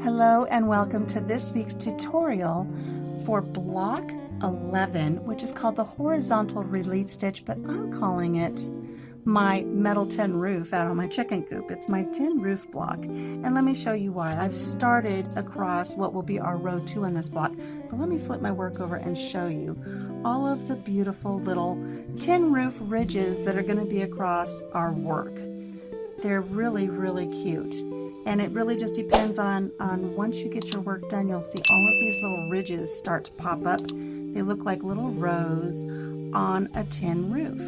Hello and welcome to this week's tutorial for block 11, which is called the horizontal relief stitch, but I'm calling it my metal tin roof out on my chicken coop. It's my tin roof block, and let me show you why. I've started across what will be our row 2 on this block, but let me flip my work over and show you all of the beautiful little tin roof ridges that are going to be across our work. They're really cute. And it really just depends on once you get your work done, you'll see all of these little ridges start to pop up. They look like little rows on a tin roof.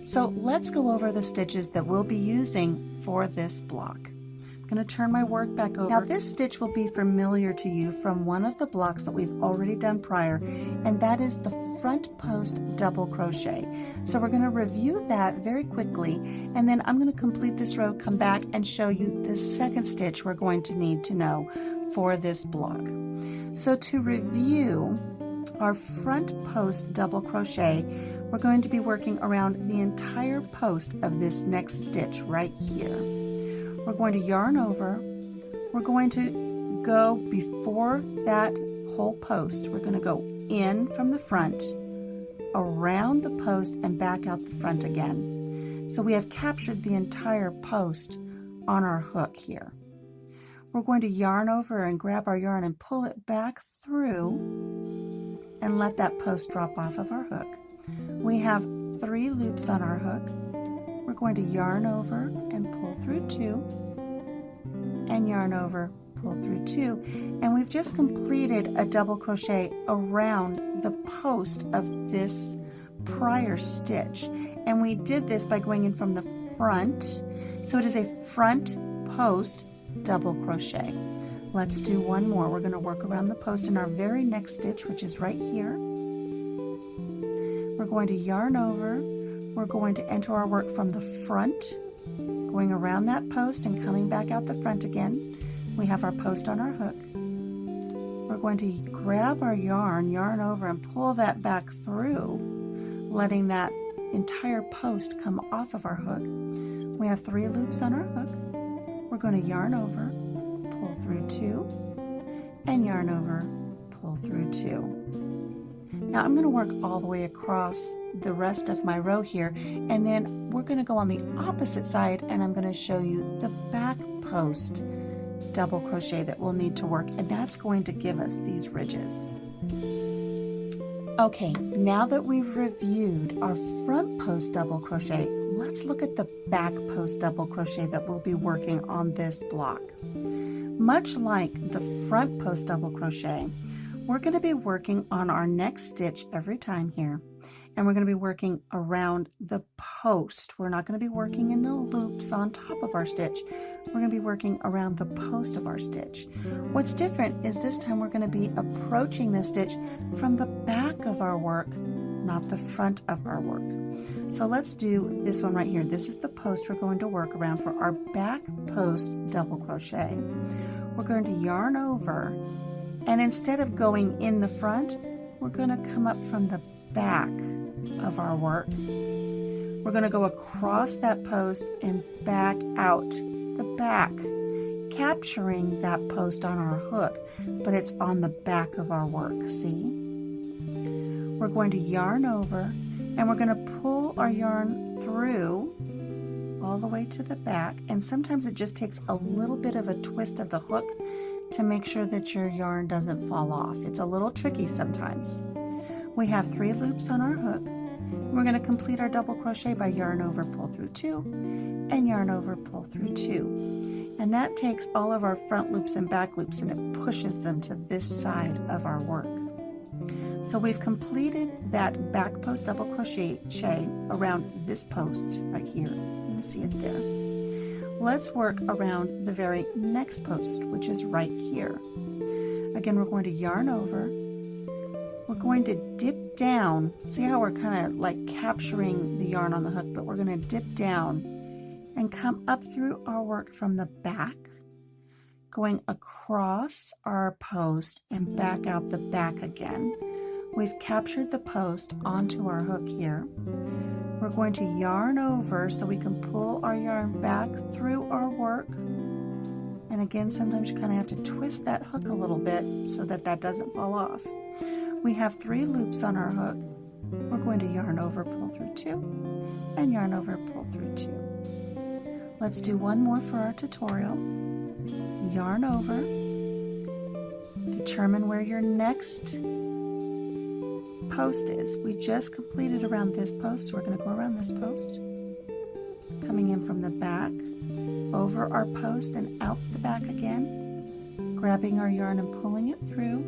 So let's go over the stitches that we'll be using for this block. I'm going to turn my work back over. Now this stitch will be familiar to you from one of the blocks that we've already done prior, and that is the front post double crochet. So we're going to review that very quickly, and then I'm going to complete this row, come back and show you the second stitch we're going to need to know for this block. So to review our front post double crochet, we're going to be working around the entire post of this next stitch right here. We're going to yarn over. We're going to go before that whole post. We're going to go in from the front, around the post, and back out the front again. So we have captured the entire post on our hook here. We're going to yarn over and grab our yarn and pull it back through and let that post drop off of our hook. We have 3 loops on our hook. We're going to yarn over and pull through 2, and yarn over, pull through 2, and we've just completed a double crochet around the post of this prior stitch, and we did this by going in from the front, so it is a front post double crochet. Let's do one more. We're going to work around the post in our very next stitch, which is right here. We're going to yarn over. We're going to enter our work from the front, going around that post and coming back out the front again. We have our post on our hook. We're going to grab our yarn, yarn over, and pull that back through, letting that entire post come off of our hook. We have 3 loops on our hook. We're going to yarn over, pull through 2, and yarn over, pull through 2. Now I'm going to work all the way across the rest of my row here, and then we're going to go on the opposite side, and I'm going to show you the back post double crochet that we'll need to work, and that's going to give us these ridges. Okay, now that we've reviewed our front post double crochet, let's look at the back post double crochet that we'll be working on this block. Much like the front post double crochet, we're going to be working on our next stitch every time here, and we're going to be working around the post. We're not going to be working in the loops on top of our stitch. We're going to be working around the post of our stitch. What's different is this time we're going to be approaching this stitch from the back of our work, not the front of our work. So let's do this one right here. This is the post we're going to work around for our back post double crochet. We're going to yarn over, and instead of going in the front, we're going to come up from the back of our work. We're going to go across that post and back out the back, capturing that post on our hook, but it's on the back of our work, see? We're going to yarn over, and we're going to pull our yarn through all the way to the back, and sometimes it just takes a little bit of a twist of the hook to make sure that your yarn doesn't fall off. It's a little tricky sometimes. We have 3 loops on our hook. We're going to complete our double crochet by yarn over, pull through 2, and yarn over, pull through 2. And that takes all of our front loops and back loops and it pushes them to this side of our work. So we've completed that back post double crochet around this post right here. You can see it there. Let's work around the very next post, which is right here. Again, we're going to yarn over. We're going to dip down. See how we're kind of like capturing the yarn on the hook, but we're going to dip down and come up through our work from the back, going across our post and back out the back again. We've captured the post onto our hook here. We're going to yarn over so we can pull our yarn back through our work And again, sometimes you kind of have to twist that hook a little bit so that that doesn't fall off. We have 3 loops on our hook. We're going to yarn over, pull through 2, and yarn over, pull through 2. Let's do one more for our tutorial. Yarn over, determine where your next post is. We just completed around this post, so we're going to go around this post, coming in from the back, over our post and out the back again, grabbing our yarn and pulling it through,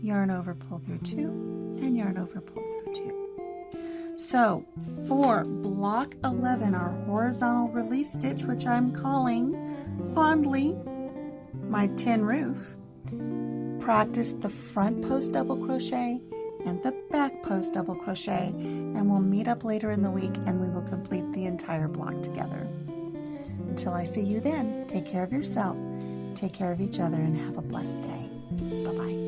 yarn over, pull through 2, and yarn over, pull through 2. So for block 11, our horizontal relief stitch, which I'm calling fondly my tin roof, practice the front post double crochet and the back post double crochet, and we'll meet up later in the week and we will complete the entire block together. Until I see you then, take care of yourself, take care of each other, and have a blessed day. Bye-bye.